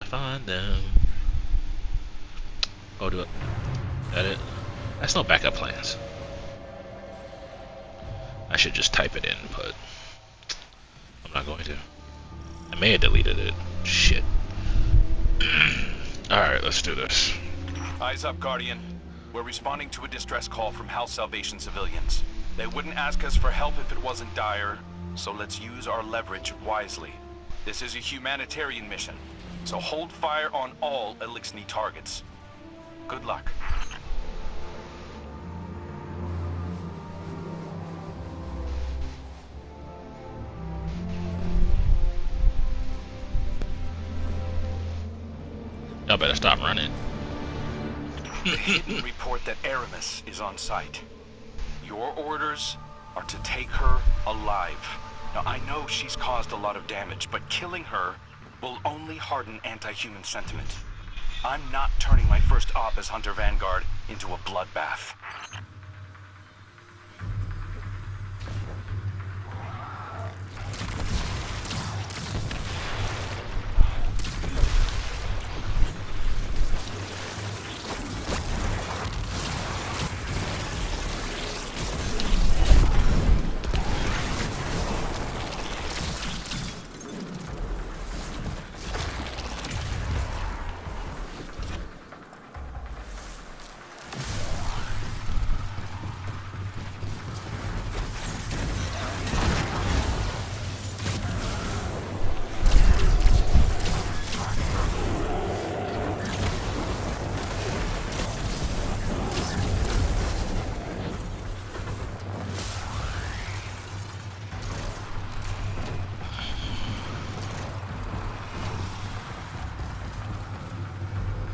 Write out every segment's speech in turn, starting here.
find them. Oh, do it. That it? That's no backup plans. I should just type it in, but I'm not going to. I may have deleted it. Shit. Alright, let's do this. Eyes up, Guardian. We're responding to a distress call from House Salvation civilians. They wouldn't ask us for help if it wasn't dire, so let's use our leverage wisely. This is a humanitarian mission, so hold fire on all Eliksni targets. Good luck. Y'all better stop running. The hidden report that Aramis is on site. Your orders are to take her alive. Now, I know she's caused a lot of damage, but killing her will only harden anti-human sentiment. I'm not turning my first op as Hunter Vanguard into a bloodbath.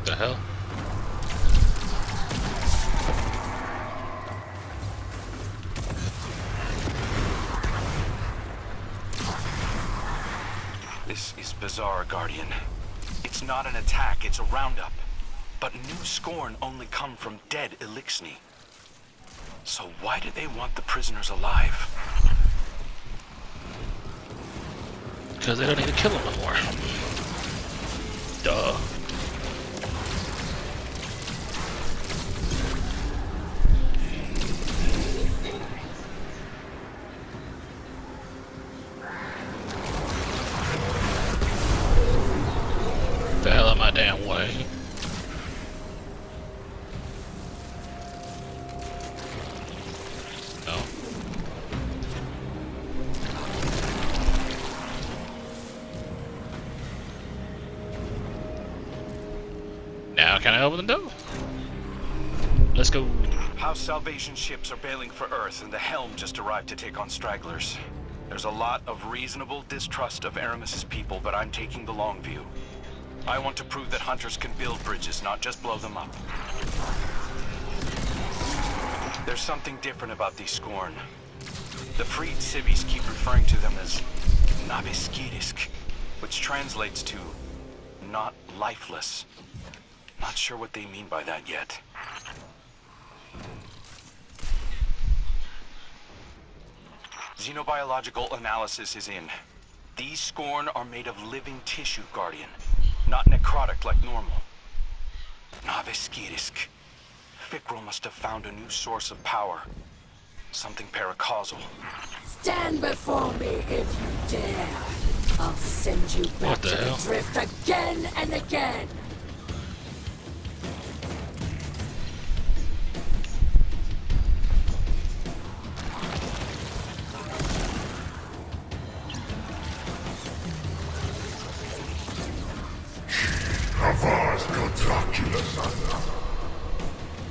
The hell? This is bizarre, Guardian. It's not an attack, it's a roundup. But new Scorn only come from dead Eliksni. So why do they want the prisoners alive? Because they don't need to kill them no more. Duh. The hell out my damn way. No. Now can I open the door? Let's go. House Salvation ships are bailing for Earth, and the Helm just arrived to take on stragglers. There's a lot of reasonable distrust of Aramis's people, but I'm taking the long view. I want to prove that hunters can build bridges, not just blow them up. There's something different about these Scorn. The freed civvies keep referring to them as Nabeskirisk, which translates to not lifeless. Not sure what they mean by that yet. Xenobiological analysis is in. These Scorn are made of living tissue, Guardian. Not necrotic like normal. Nabeskirisk. Fikrul must have found a new source of power. Something paracausal. Stand before me if you dare. I'll send you back to the drift again and again.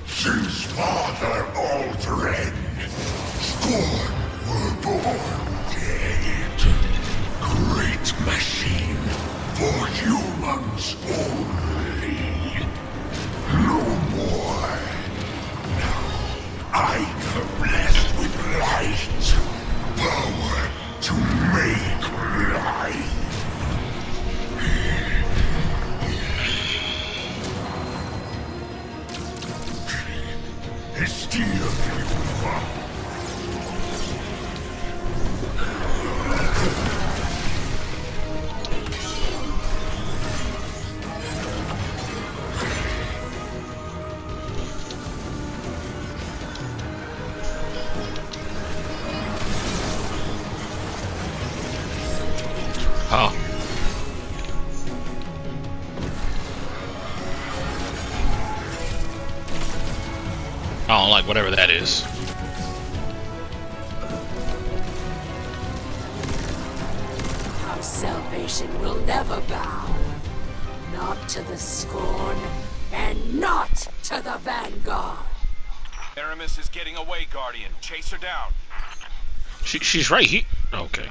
Since Father Aldred, Scorn were born dead. Great machine for humans only. No more. Now I am blessed with light. Power to make life. I don't like whatever that is. Our salvation will never bow. Not to the Scorn, and not to the Vanguard. Aramis is getting away, Guardian. Chase her down. She's right here. Okay.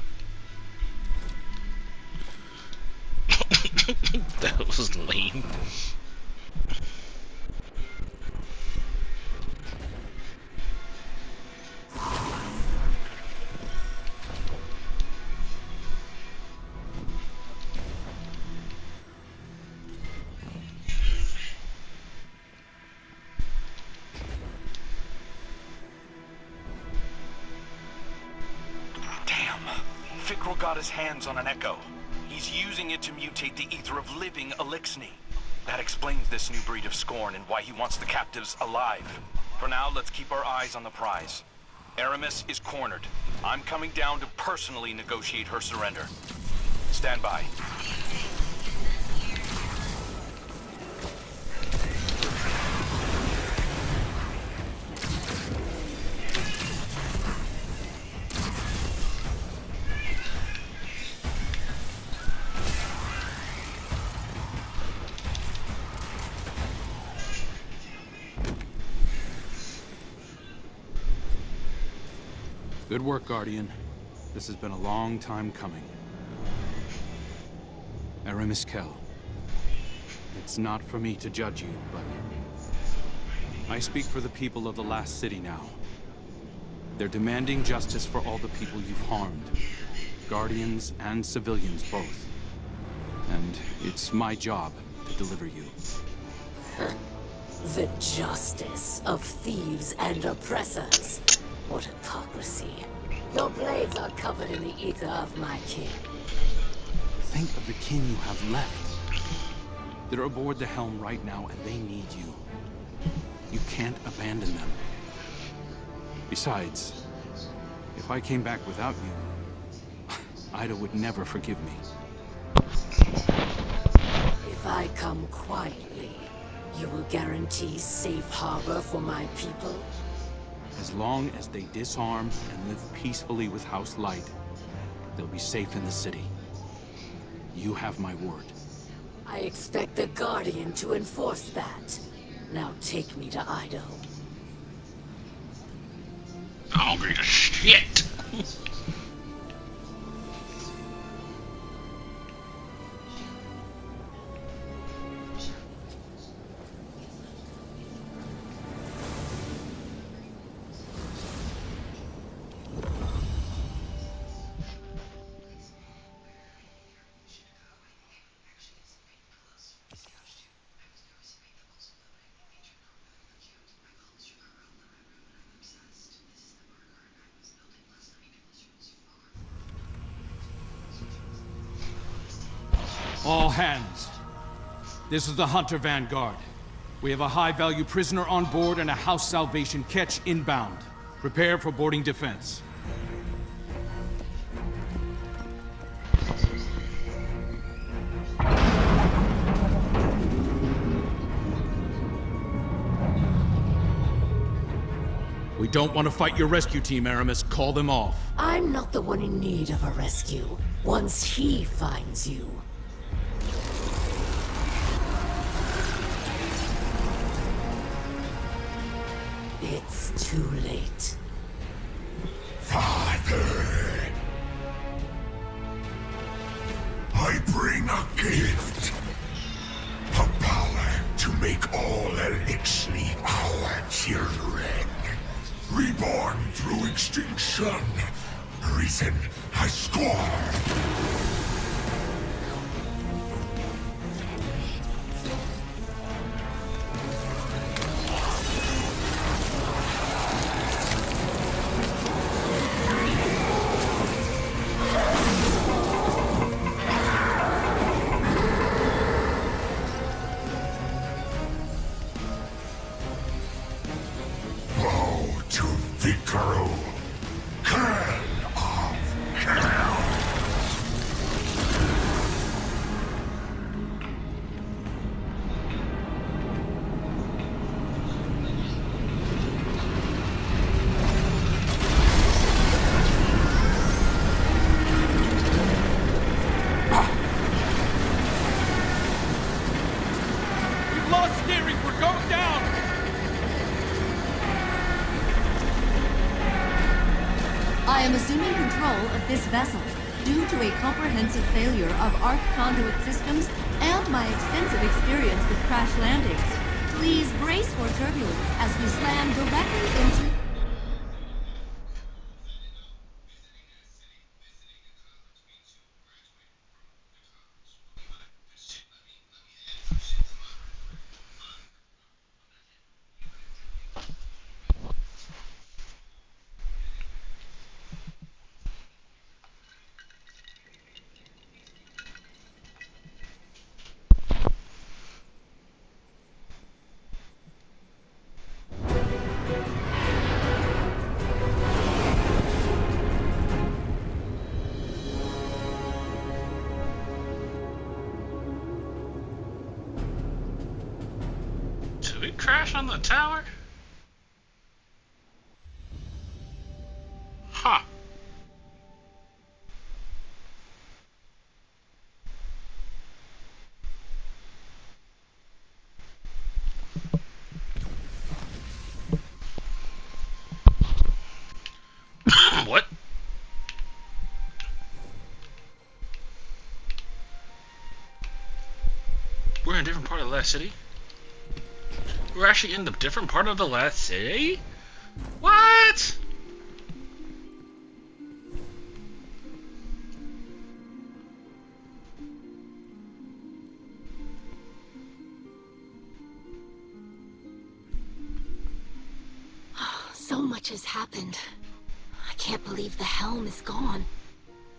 That was lame. Damn. Fikrul got his hands on an echo. He's using it to mutate the ether of living Elixni. That explains this new breed of Scorn and why he wants the captives alive. For now, let's keep our eyes on the prize. Aramis is cornered. I'm coming down to personally negotiate her surrender. Stand by. Good work, Guardian. This has been a long time coming. Aramis Kell. It's not for me to judge you, but I speak for the people of the last city now. They're demanding justice for all the people you've harmed. Guardians and civilians both. And it's my job to deliver you. The justice of thieves and oppressors. What hypocrisy. Your blades are covered in the ether of my kin. Think of the kin you have left. They're aboard the helm right now, and they need you. You can't abandon them. Besides, if I came back without you, Ida would never forgive me. If I come quietly, you will guarantee safe harbor for my people? As long as they disarm and live peacefully with House Light, they'll be safe in the city. You have my word. I expect the Guardian to enforce that. Now take me to Ido. I don't agree to shit. All hands. This is the Hunter Vanguard. We have a high-value prisoner on board and a House Salvation catch inbound. Prepare for boarding defense. We don't want to fight your rescue team, Aramis. Call them off. I'm not the one in need of a rescue. Once he finds you. It's too late. Father, I bring a gift. A power to make all Elixni our children. Reborn through extinction. Risen as Scorn. Fikrul, Kell of Kell. I am assuming control of this vessel due to a comprehensive failure of arc conduit systems and my extensive experience with crash landings. Please brace for turbulence as we slam directly into... Did we crash on the tower? Huh. What? We're in a different part of the last city? We're actually in the different part of the last city? What? So much has happened. I can't believe the helm is gone.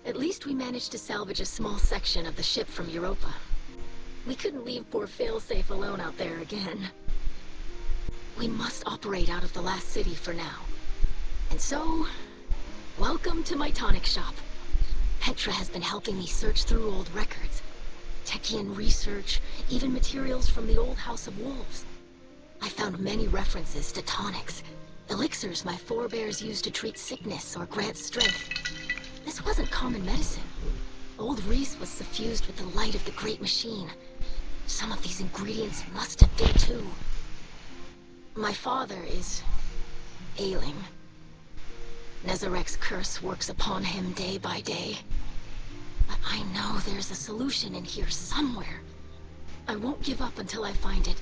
At least we managed to salvage a small section of the ship from Europa. We couldn't leave poor Failsafe alone out there again. We must operate out of the last city for now. And so, welcome to my tonic shop. Petra has been helping me search through old records. Techian research, even materials from the old House of Wolves. I found many references to tonics, elixirs my forebears used to treat sickness or grant strength. This wasn't common medicine. Old Reese was suffused with the light of the Great Machine. Some of these ingredients must have been too. My father is ailing. Nezarek's curse works upon him day by day. But I know there's a solution in here somewhere. I won't give up until I find it.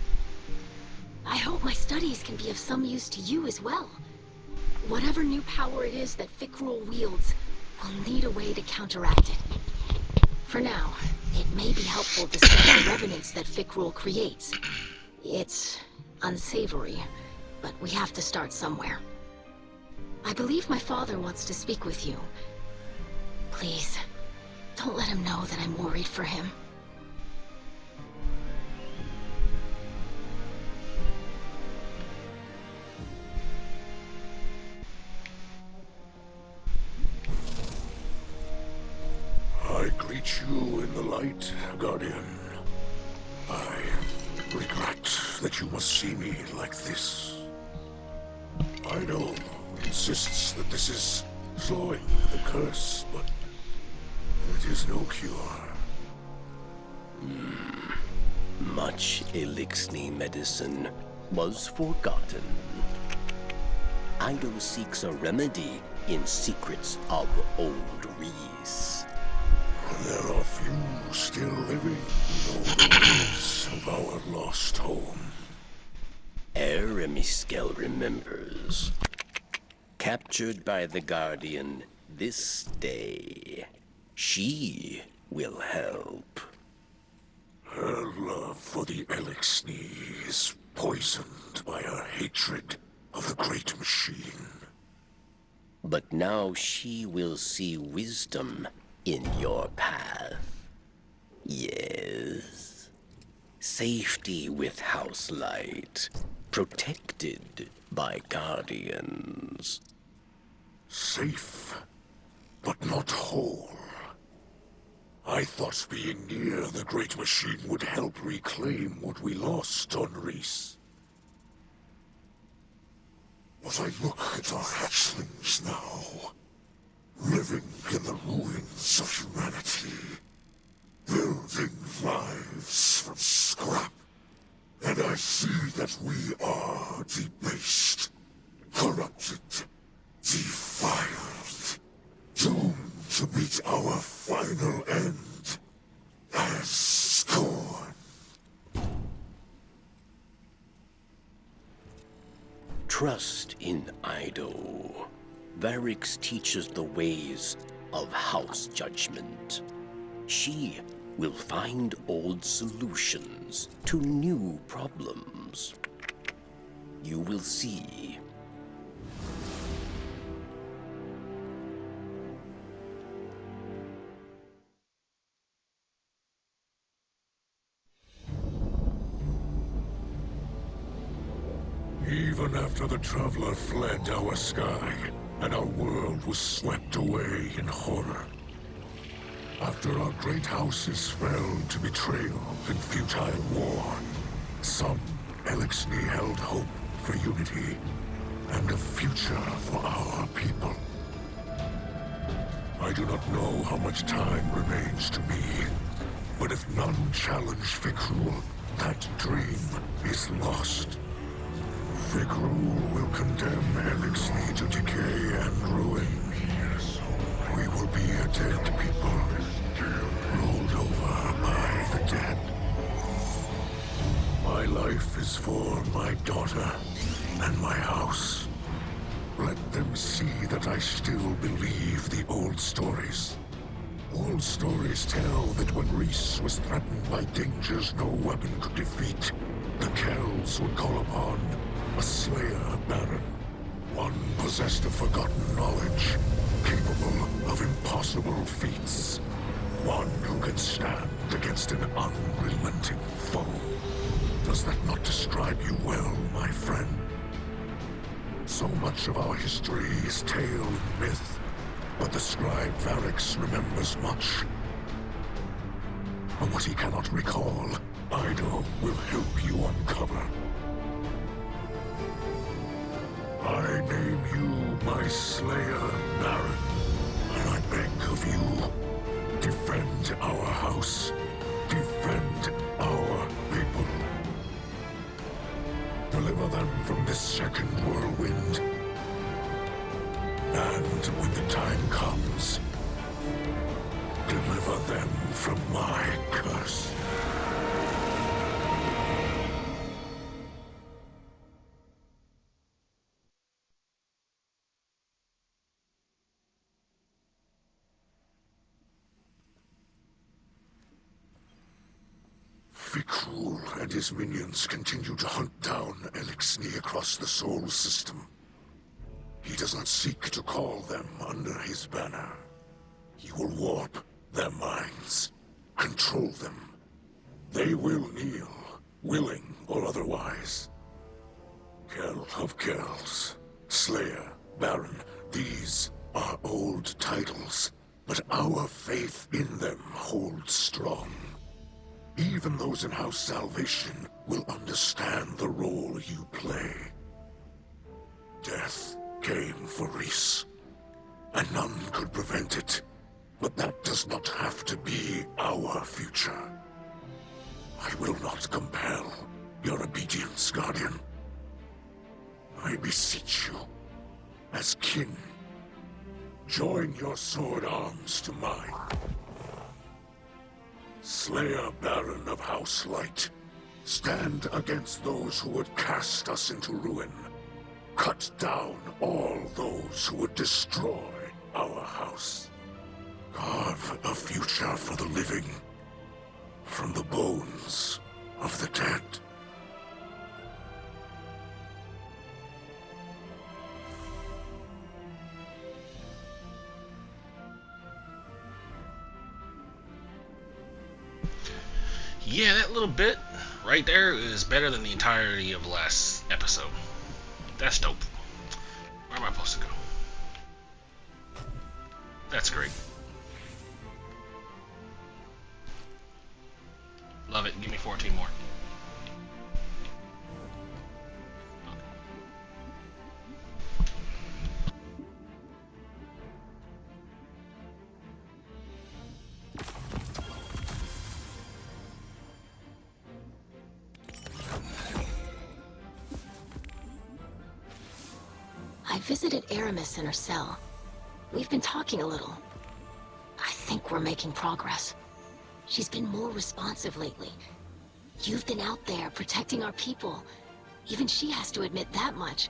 I hope my studies can be of some use to you as well. Whatever new power it is that Fikrul wields, we'll need a way to counteract it. For now, it may be helpful to study the revenants that Fikrul creates. It's unsavory, but we have to start somewhere. I believe my father wants to speak with you. Please, don't let him know that I'm worried for him. I greet you in the light, Guardian. I regret that you must see me like this. Idol insists that this is slowing the curse, but it is no cure. Much Elixni medicine was forgotten. Idol seeks a remedy in secrets of old Reese. There are few still living in all the ways of our lost home. Eremiskel remembers. Captured by the Guardian this day, she will help. Her love for the Elixni is poisoned by her hatred of the Great Machine. But now she will see wisdom in your path. Yes. Safety with House Light. Protected by Guardians. Safe, but not whole. I thought being near the Great Machine would help reclaim what we lost on Reese. But I look at our hatchlings now, living in the ruins of humanity, building lives from scrap, and I see that we are debased, corrupted, defiled. our final end as scorn. Trust in Ido. Varix teaches the ways of house judgment. She will find old solutions to new problems. You will see. Even after the Traveler fled our sky, and our world was swept away in horror. After our great houses fell to betrayal and futile war, some Eliksni held hope for unity and a future for our people. I do not know how much time remains to me, but if none challenge Fikrul, that dream is lost. Fikrul will condemn Eliksni to decay and ruin. We will be a dead people, rolled over by the dead. My life is for my daughter and my house. Let them see that I still believe the old stories. Old stories tell that when Reese was threatened by dangers no weapon could defeat, the Kells would call upon a Slayer Baron, one possessed of forgotten knowledge, capable of impossible feats, one who can stand against an unrelenting foe. Does that not describe you well, my friend? So much of our history is tale and myth, but the scribe Varix remembers much. But what he cannot recall, Ido will help you uncover. I name you my Slayer Baron, and I beg of you, defend our house, defend our people. Deliver them from this second whirlwind. And when the time comes, deliver them from my curse. Fikrul and his minions continue to hunt down Eliksni across the Sol system. He does not seek to call them under his banner. He will warp their minds, control them. They will kneel, willing or otherwise. Kell of Kells, Slayer, Baron, these are old titles, but our faith in them holds strong. Even those in House Salvation will understand the role you play. Death came for Reese, and none could prevent it. But that does not have to be our future. I will not compel your obedience, Guardian. I beseech you, as kin, join your sword arms to mine. Slayer Baron of House Light, stand against those who would cast us into ruin. Cut down all those who would destroy our house. Carve a future for the living from the bones of the dead. Yeah, that little bit right there is better than the entirety of the last episode. That's dope. Where am I supposed to go? That's great. Love it. Give me 14 more. I visited Aramis in her cell. We've been talking a little. I think we're making progress. She's been more responsive lately. You've been out there protecting our people. Even she has to admit that much.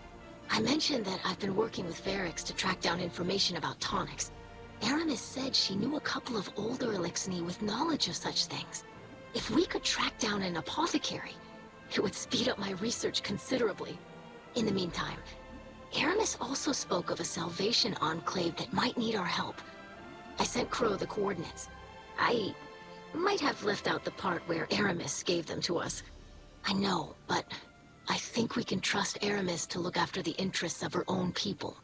I mentioned that I've been working with Varix to track down information about tonics. Aramis said she knew a couple of older Elixni with knowledge of such things. If we could track down an apothecary, it would speed up my research considerably. In the meantime, Aramis also spoke of a Salvation Enclave that might need our help. I sent Crow the coordinates. I might have left out the part where Aramis gave them to us. I know, but I think we can trust Aramis to look after the interests of her own people.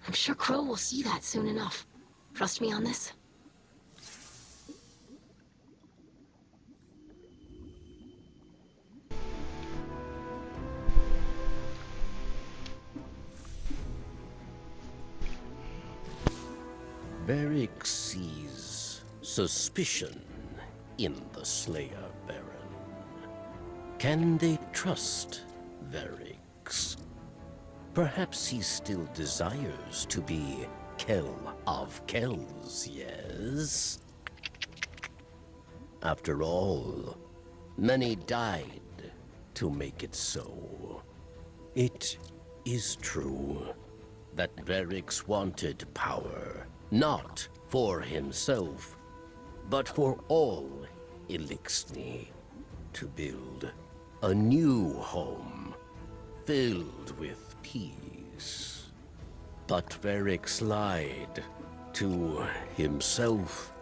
I'm sure Crow will see that soon enough. Trust me on this? Varix sees suspicion in the Slayer Baron. Can they trust Varix? Perhaps he still desires to be Kell of Kells, yes? After all, many died to make it so. It is true that Varix wanted power, not for himself, but for all Elixni, to build a new home filled with peace. But Varix lied to himself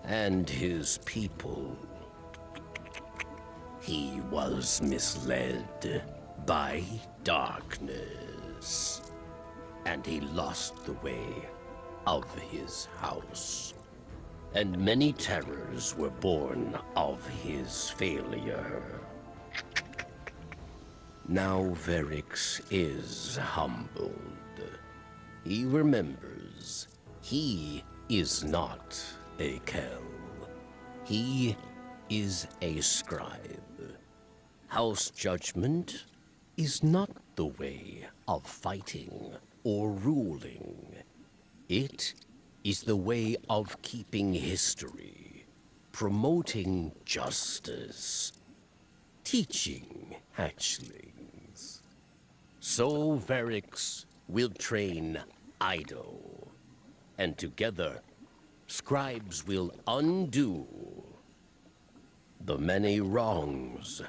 and his people. He was misled by darkness, and he lost the way of his house. And many terrors were born of his failure. Now Varix is humbled. He remembers he is not a Kell. He is a scribe. House judgment is not the way of fighting or ruling. It is the way of keeping history, promoting justice, teaching hatchlings. So Varix will train Ido, and together, scribes will undo the many wrongs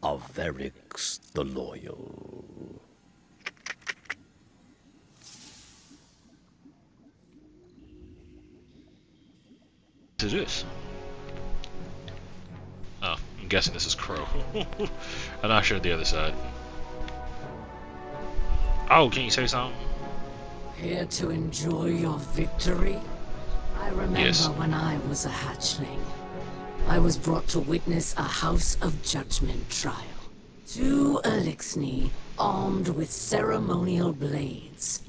of Varix the Loyal. To this. Oh, I'm guessing this is Crow. I'm not sure the other side. Oh, can you say something? Here to enjoy your victory? I remember Yes. when I was a hatchling. I was brought to witness a House of Judgment trial. 2 Elixni armed with ceremonial blades.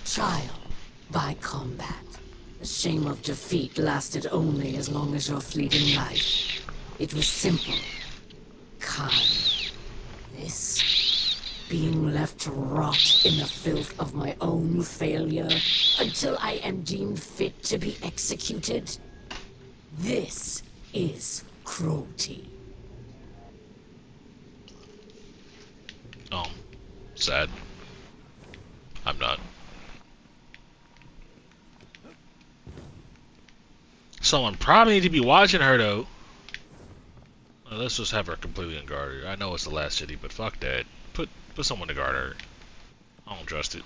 Trial by combat. The shame of defeat lasted only as long as your fleeting life. It was simple. Kind. This, being left to rot in the filth of my own failure until I am deemed fit to be executed. This is cruelty. Oh, sad. I'm not. Someone probably need to be watching her though. Well, let's just have her completely unguarded. I know it's the last city, but fuck that. Put someone to guard her. I don't trust it.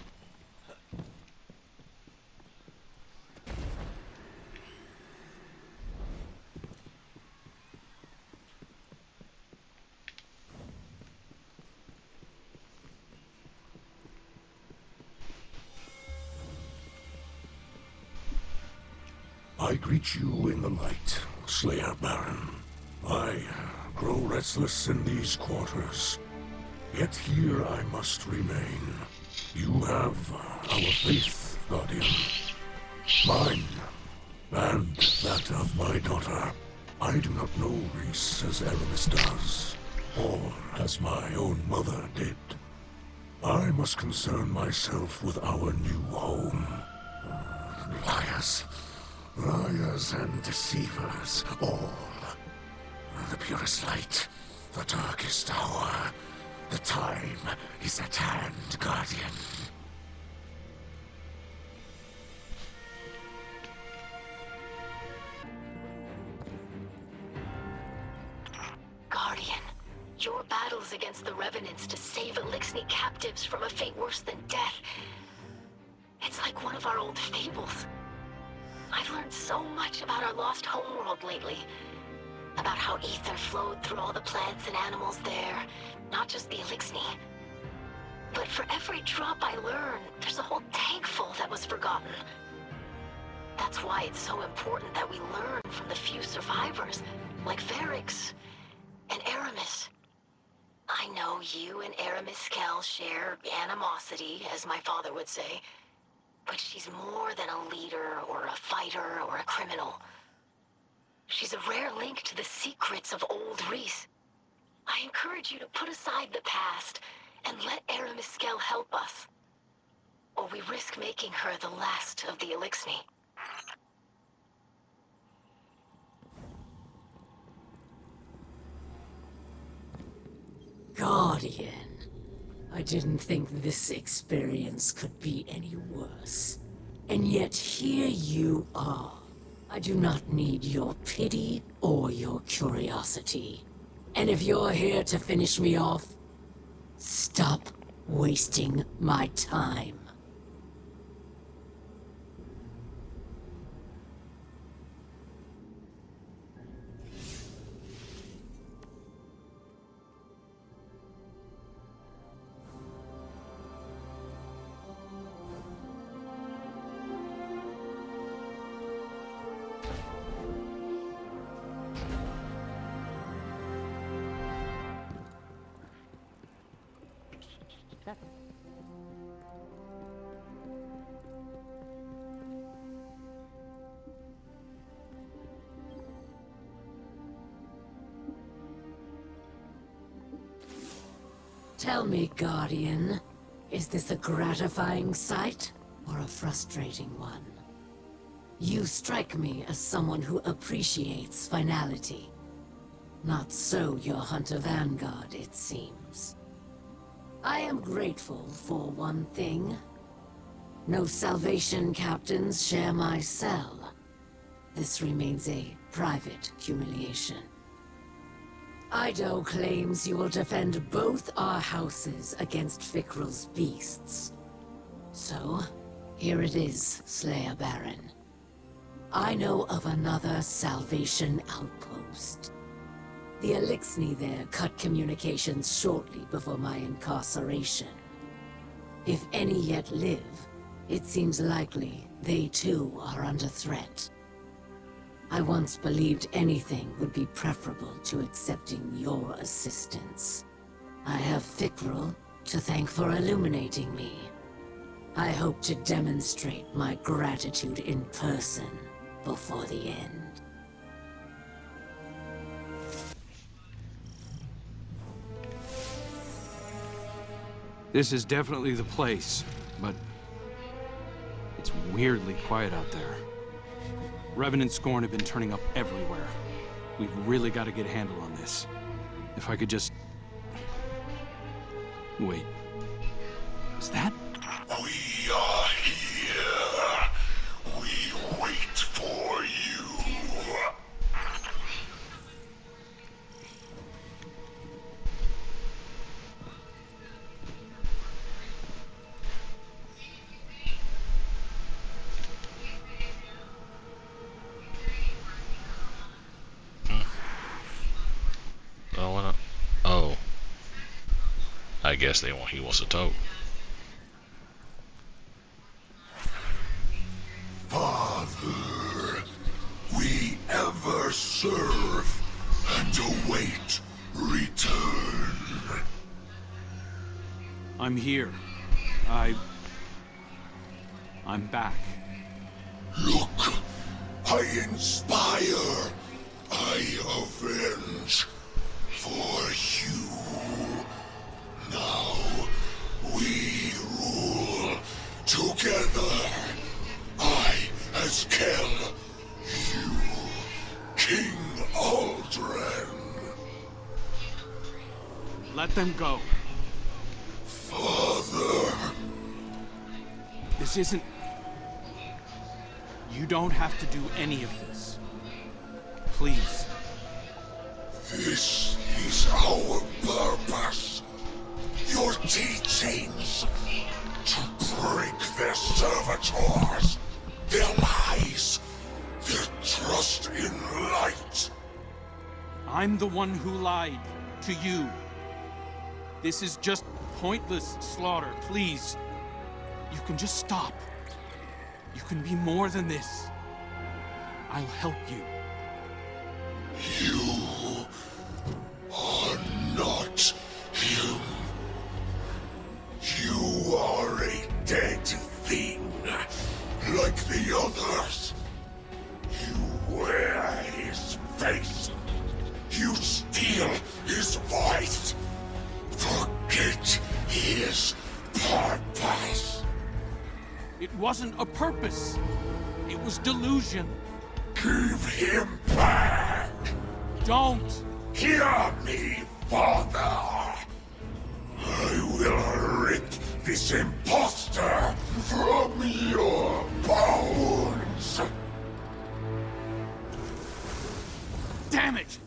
I greet you in the light, Slayer Baron. I grow restless in these quarters, yet here I must remain. You have our faith, Guardian. Mine, and that of my daughter. I do not know Reese as Aramis does, or as my own mother did. I must concern myself with our new home. Liars. Liars and deceivers, all. The purest light, the darkest hour. The time is at hand, Guardian. Guardian, your battles against the Revenants to save Elixni captives from a fate worse than death. It's like one of our old fables. I've learned so much about our lost homeworld lately. About how ether flowed through all the plants and animals there, not just the Elixni. But for every drop I learn, there's a whole tank full that was forgotten. That's why it's so important that we learn from the few survivors, like Varix and Aramis. I know you and Aramis Kell share animosity, as my father would say, but she's more than a leader or a fighter or a criminal. She's a rare link to the secrets of old Reese. I encourage you to put aside the past and let Aramis Kell help us, or we risk making her the last of the Elixni. Guardian. I didn't think this experience could be any worse. And yet here you are. I do not need your pity or your curiosity. And if you're here to finish me off, stop wasting my time. Tell me, Guardian, is this a gratifying sight or a frustrating one? You strike me as someone who appreciates finality. Not so your Hunter Vanguard, it seems. I am grateful for one thing. No Salvation captains share my cell. This remains a private humiliation. Ido claims you will defend both our houses against Fikrul's beasts. So, here it is, Slayer Baron. I know of another Salvation outpost. The Elixni there cut communications shortly before my incarceration. If any yet live, it seems likely they too are under threat. I once believed anything would be preferable to accepting your assistance. I have Fikrul to thank for illuminating me. I hope to demonstrate my gratitude in person before the end. This is definitely the place, but it's weirdly quiet out there. Revenant Scorn have been turning up everywhere. We've really got to get a handle on this. If I could just... Wait. Is that... We are here. We wait for you. Oh. I guess he wants to talk. Father, we ever serve and await return. I'm here. I'm back. Look, I inspire, I avenge for you. Now we rule together. I as Kell, Let them go. Father. This isn't... You don't have to do any of this. Please. This is our purpose. Your teachings. To break their servitors. Their lies. Their trust in light. I'm the one who lied to you. This is just pointless slaughter, please. You can just stop. You can be more than this. I'll help you. You are not him. You are a dead thing, like the others. You wear his face. You steal his voice. Forget his purpose. It wasn't a purpose. It was delusion. Give him back. Don't! Hear me, Father. I will rip this impostor from your bones. Damn it!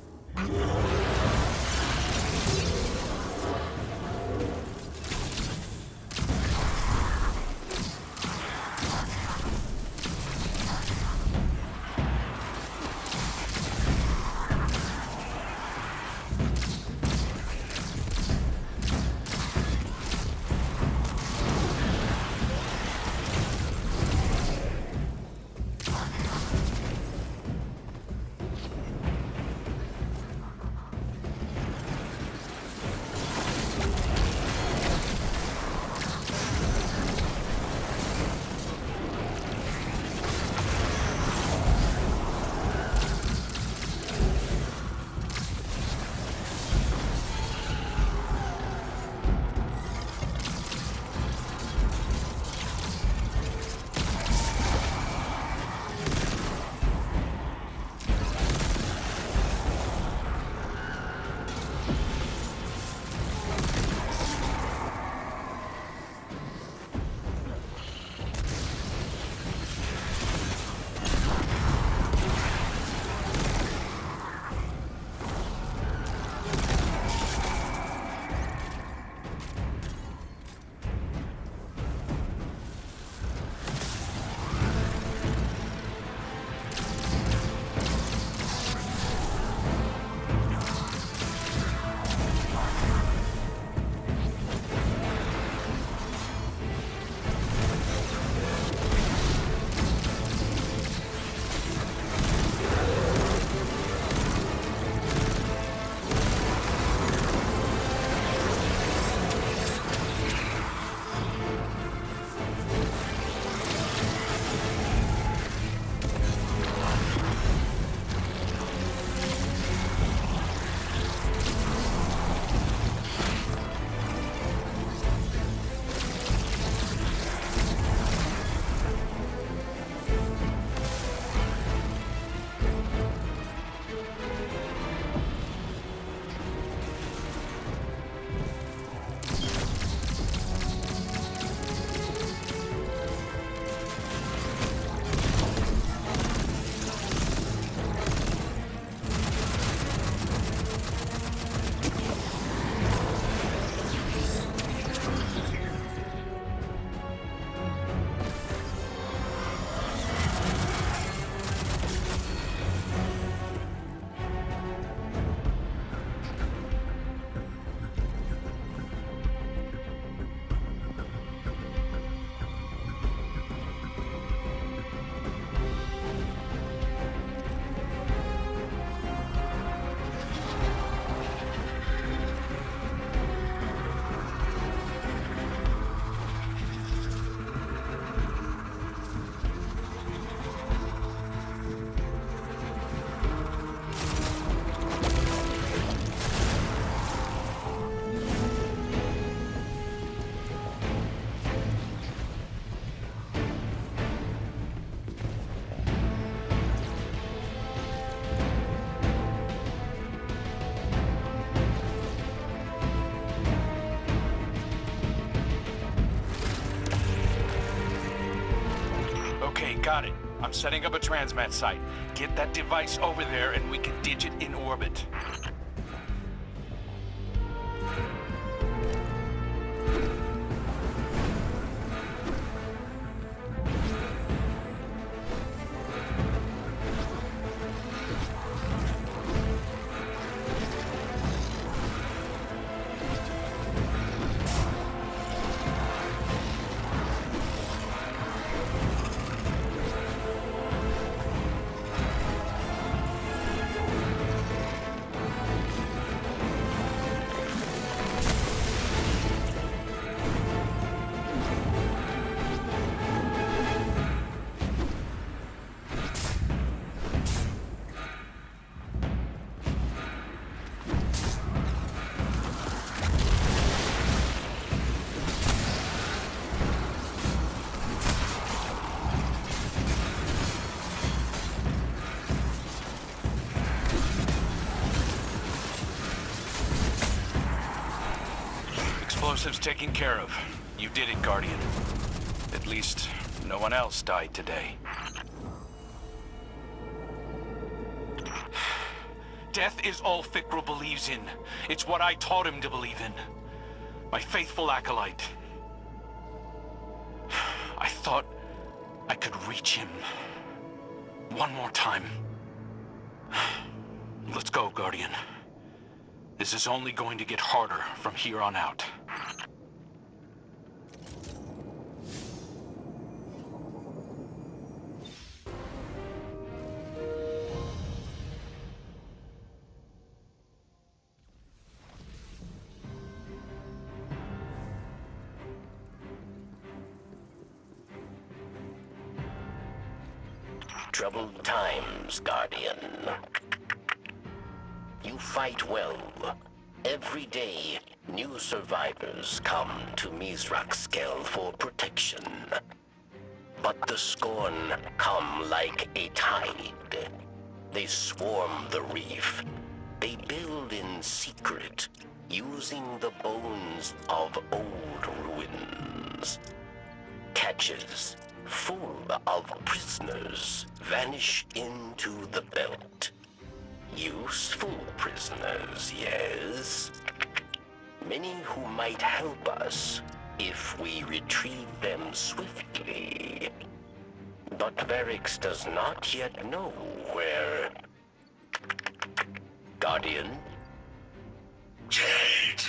Okay, got it. I'm setting up a transmat site. Get that device over there and we can ditch it in orbit. Explosives taken care of. You did it, Guardian. At least, no one else died today. Death is all Fikrul believes in. It's what I taught him to believe in. My faithful acolyte. I thought I could reach him. One more time. Let's go, Guardian. This is only going to get harder from here on out. Troubled times, Guardian. You fight well. Every day, new survivors come to Mizraxkel for protection. But the Scorn come like a tide. They swarm the reef. They build in secret, using the bones of old ruins. Catches full of prisoners vanish into the belt. Useful prisoners, yes? Many who might help us if we retrieve them swiftly. But Varix does not yet know where... Guardian? Jade!